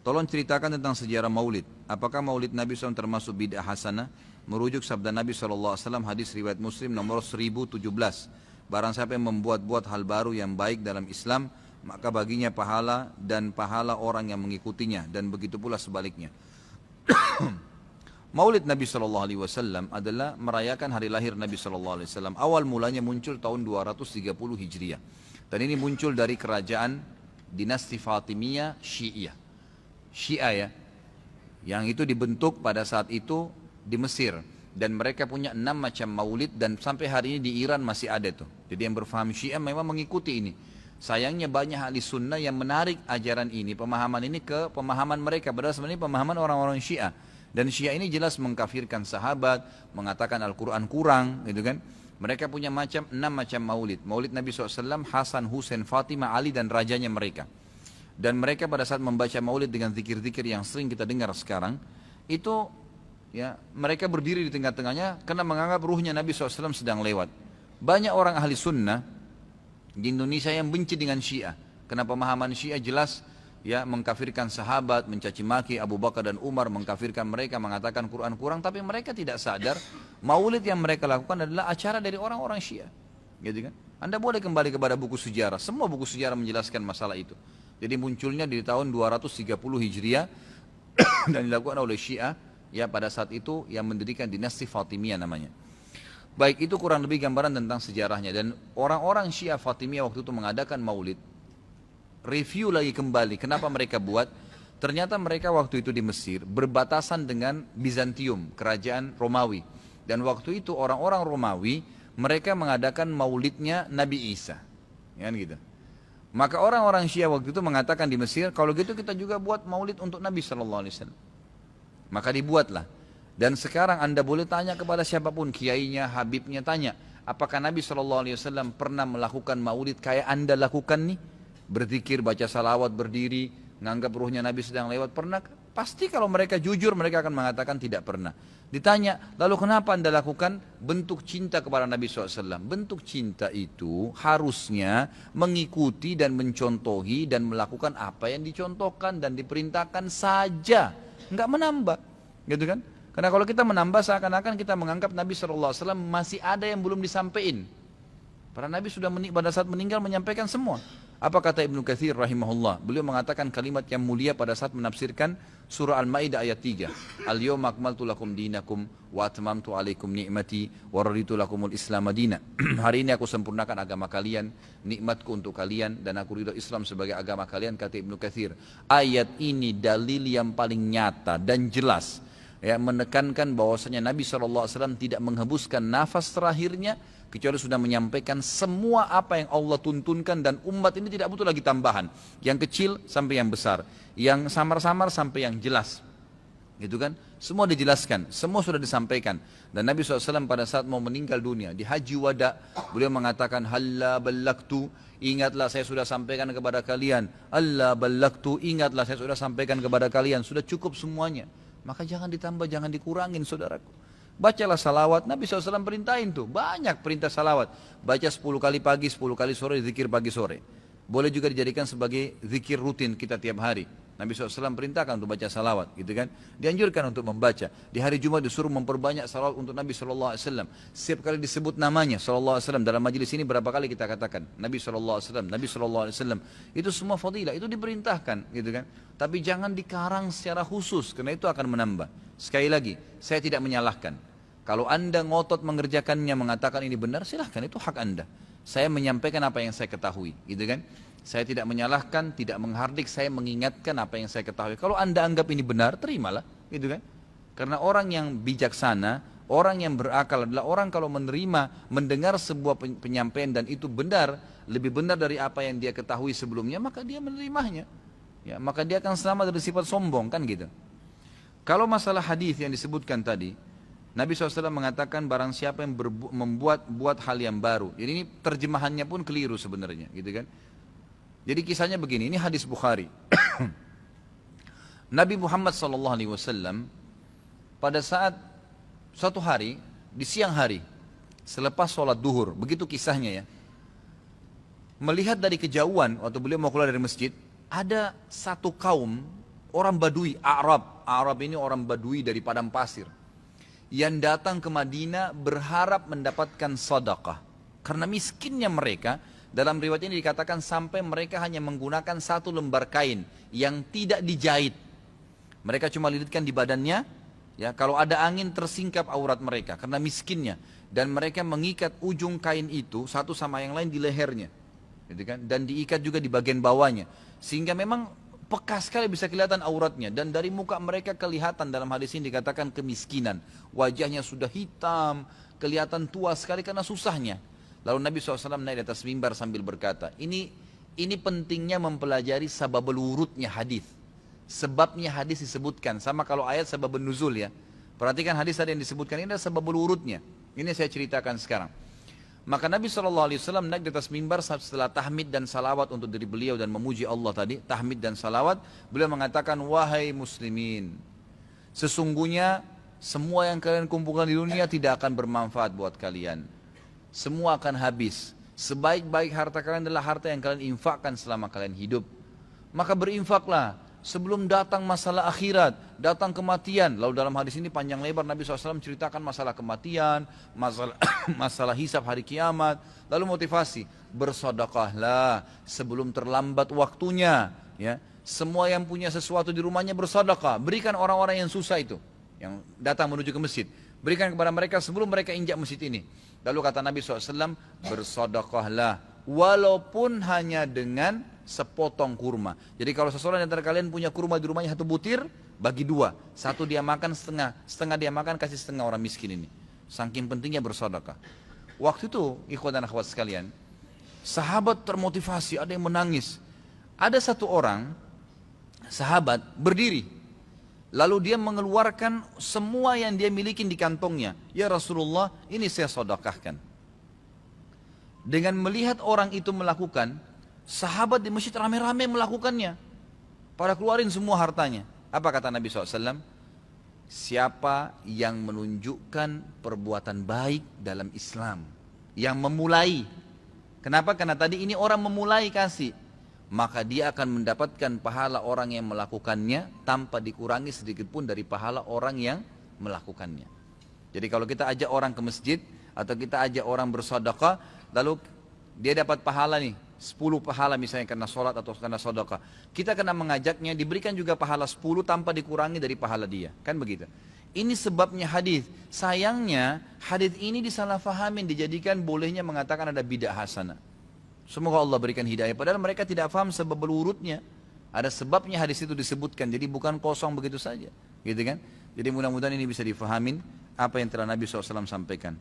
Tolong ceritakan tentang sejarah maulid. Apakah maulid Nabi SAW termasuk bid'ah hasanah? Merujuk sabda Nabi SAW, hadis riwayat Muslim nomor 1017. Barang siapa yang membuat-buat hal baru yang baik dalam Islam, maka baginya pahala dan pahala orang yang mengikutinya, dan begitu pula sebaliknya. Maulid Nabi SAW adalah merayakan hari lahir Nabi SAW. Awal mulanya muncul tahun 230 Hijriah. Dan ini muncul dari kerajaan dinasti Fatimiyah Syiah. Syiah ya, yang itu dibentuk pada saat itu di Mesir, dan mereka punya 6 macam maulid, dan sampai hari ini di Iran masih ada tuh. Jadi yang berfaham Syiah memang mengikuti ini. Sayangnya banyak ahli sunnah yang menarik ajaran ini, pemahaman ini ke pemahaman mereka, padahal sebenarnya pemahaman orang-orang Syiah. Dan Syiah ini jelas mengkafirkan sahabat, mengatakan Al-Quran kurang, gitu kan. Mereka punya 6 macam maulid. Maulid Nabi SAW, Hasan, Husain, Fatimah, Ali, dan rajanya mereka. Dan mereka pada saat membaca maulid dengan zikir-zikir yang sering kita dengar sekarang, itu ya mereka berdiri di tengah-tengahnya karena menganggap ruhnya Nabi SAW sedang lewat. Banyak orang ahli sunnah di Indonesia yang benci dengan Syiah, karena pemahaman Syiah jelas ya mengkafirkan sahabat, mencaci maki Abu Bakar dan Umar, mengkafirkan mereka, mengatakan Quran kurang, tapi mereka tidak sadar maulid yang mereka lakukan adalah acara dari orang-orang Syiah, gitu kan? Anda boleh kembali kepada buku sejarah, semua buku sejarah menjelaskan masalah itu. Jadi munculnya di tahun 230 Hijriah dan dilakukan oleh Syiah ya pada saat itu yang mendirikan dinasti Fatimiyah namanya. Baik, itu kurang lebih gambaran tentang sejarahnya. Dan orang-orang Syiah Fatimiyah waktu itu mengadakan maulid. Review lagi kembali kenapa mereka buat. Ternyata mereka waktu itu di Mesir berbatasan dengan Bizantium, kerajaan Romawi. Dan waktu itu orang-orang Romawi mereka mengadakan maulidnya Nabi Isa, ya gitu. Maka orang-orang Syiah waktu itu mengatakan di Mesir, kalau gitu kita juga buat maulid untuk Nabi SAW. Maka dibuatlah. Dan sekarang Anda boleh tanya kepada siapapun, kiainya, habibnya, tanya, apakah Nabi SAW pernah melakukan maulid kayak Anda lakukan nih? Berzikir, baca salawat, berdiri, menganggap ruhnya Nabi sedang lewat, pernah? Pasti kalau mereka jujur, mereka akan mengatakan tidak pernah. Ditanya, lalu kenapa Anda lakukan? Bentuk cinta kepada Nabi SAW. Bentuk cinta itu harusnya mengikuti dan mencontohi dan melakukan apa yang dicontohkan dan diperintahkan saja, nggak menambah, gitu kan? Karena kalau kita menambah, seakan-akan kita menganggap Nabi SAW masih ada yang belum disampaikan. Para Nabi sudah pada saat meninggal menyampaikan semua. Apa kata Ibnu Katsir rahimahullah? Beliau mengatakan kalimat yang mulia pada saat menafsirkan surah Al-Maidah ayat 3. Al-yawma akmaltu lakum dinakum wa atmamtu alaikum ni'mati wa raditu lakumul Islam madina. Hari ini aku sempurnakan agama kalian, nikmatku untuk kalian, dan aku ridho Islam sebagai agama kalian, kata Ibnu Katsir. Ayat ini dalil yang paling nyata dan jelas ya, menekankan bahwasanya Nabi SAW tidak menghembuskan nafas terakhirnya kecuali sudah menyampaikan semua apa yang Allah tuntunkan, dan umat ini tidak butuh lagi tambahan, yang kecil sampai yang besar, yang samar-samar sampai yang jelas, gitu kan? Semua dijelaskan, semua sudah disampaikan. Dan Nabi SAW pada saat mau meninggal dunia di Haji Wada, beliau mengatakan halla ballagtu, ingatlah saya sudah sampaikan kepada kalian. Allah ballagtu, ingatlah saya sudah sampaikan kepada kalian, sudah cukup semuanya. Maka jangan ditambah, jangan dikurangin, saudaraku. Bacalah salawat, Nabi SAW perintahin tuh, banyak perintah salawat. Baca 10 kali pagi, 10 kali sore, zikir pagi sore. Boleh juga dijadikan sebagai zikir rutin kita tiap hari. Nabi SAW perintahkan untuk baca salawat, gitu kan. Dianjurkan untuk membaca. Di hari Jumat disuruh memperbanyak salawat untuk Nabi SAW. Setiap kali disebut namanya SAW. Dalam majelis ini berapa kali kita katakan Nabi SAW, Nabi SAW. Itu semua fadilah, itu diperintahkan, gitu kan. Tapi jangan dikarang secara khusus, karena itu akan menambah. Sekali lagi, saya tidak menyalahkan. Kalau Anda ngotot mengerjakannya, mengatakan ini benar, silahkan, itu hak Anda. Saya menyampaikan apa yang saya ketahui, gitu kan. Saya tidak menyalahkan, tidak menghardik, saya mengingatkan apa yang saya ketahui. Kalau Anda anggap ini benar, terimalah, gitu kan. Karena orang yang bijaksana, orang yang berakal adalah orang kalau menerima, mendengar sebuah penyampaian dan itu benar, lebih benar dari apa yang dia ketahui sebelumnya, maka dia menerimanya. Ya, maka dia akan selamat dari sifat sombong, kan gitu. Kalau masalah hadis yang disebutkan tadi, Nabi SAW mengatakan barang siapa yang membuat hal yang baru. Jadi ini terjemahannya pun keliru sebenarnya, gitu kan. Jadi kisahnya begini, ini hadis Bukhari. Nabi Muhammad SAW pada saat suatu hari, di siang hari, selepas sholat duhur, begitu kisahnya ya, melihat dari kejauhan waktu beliau mau keluar dari masjid, ada satu kaum Orang Badui, Arab. Arab ini orang Badui dari padang pasir. Yang datang ke Madinah berharap mendapatkan sedekah. Karena miskinnya mereka, dalam riwayat ini dikatakan sampai mereka hanya menggunakan satu lembar kain yang tidak dijahit. Mereka cuma lilitkan di badannya, ya, kalau ada angin tersingkap aurat mereka karena miskinnya. Dan mereka mengikat ujung kain itu satu sama yang lain di lehernya, gitu kan? Dan diikat juga di bagian bawahnya, sehingga memang peka sekali bisa kelihatan auratnya. Dan dari muka mereka kelihatan, dalam hadis ini dikatakan kemiskinan. Wajahnya sudah hitam, kelihatan tua sekali karena susahnya. Lalu Nabi SAW naik di atas mimbar sambil berkata, ini pentingnya mempelajari sababul wurudnya hadis. Sebabnya hadis disebutkan, sama kalau ayat sababun nuzul ya. Perhatikan hadis tadi yang disebutkan, ini adalah sababul wurudnya. Ini saya ceritakan sekarang. Maka Nabi SAW naik di atas mimbar setelah tahmid dan salawat untuk diri beliau dan memuji Allah tadi, tahmid dan salawat, beliau mengatakan, wahai muslimin, sesungguhnya semua yang kalian kumpulkan di dunia tidak akan bermanfaat buat kalian. Semua akan habis. Sebaik-baik harta kalian adalah harta yang kalian infakkan selama kalian hidup. Maka berinfaklah sebelum datang masalah akhirat, datang kematian. Lalu dalam hadis ini panjang lebar Nabi SAW ceritakan masalah kematian, masalah hisab hari kiamat. Lalu motivasi, bersedekahlah sebelum terlambat waktunya. Ya, semua yang punya sesuatu di rumahnya bersedekah. Berikan orang-orang yang susah itu, yang datang menuju ke masjid. Berikan kepada mereka sebelum mereka injak masjid ini. Lalu kata Nabi SAW, bersedekahlah walaupun hanya dengan sepotong kurma. Jadi kalau seseorang di antara kalian punya kurma di rumahnya satu butir, bagi dua. Satu dia makan setengah, setengah dia makan, kasih setengah orang miskin ini. Saking pentingnya bersedekah. Waktu itu, ikhwan dan akhwat sekalian, sahabat termotivasi, ada yang menangis. Ada satu orang, sahabat berdiri. Lalu dia mengeluarkan semua yang dia miliki di kantongnya. Ya Rasulullah, ini saya sedekahkan. Dengan melihat orang itu melakukan, sahabat di masjid rame-rame melakukannya. Pada keluarin semua hartanya. Apa kata Nabi SAW? Siapa yang menunjukkan perbuatan baik dalam Islam, yang memulai. Kenapa? Karena tadi ini orang memulai kasih. Maka dia akan mendapatkan pahala orang yang melakukannya tanpa dikurangi sedikit pun dari pahala orang yang melakukannya. Jadi kalau kita ajak orang ke masjid atau kita ajak orang bersedekah, lalu dia dapat pahala nih, 10 pahala misalnya karena sholat atau karena sedekah. Kita kena mengajaknya, diberikan juga pahala 10 tanpa dikurangi dari pahala dia. Kan begitu. Ini sebabnya hadis. Sayangnya hadis ini disalahfahamin, dijadikan bolehnya mengatakan ada bid'ah hasanah. Semoga Allah berikan hidayah. Padahal mereka tidak paham sebab urutnya. Ada sebabnya hadis itu disebutkan. Jadi bukan kosong begitu saja. Gitu kan? Jadi mudah-mudahan ini bisa difahamin apa yang telah Nabi SAW sampaikan.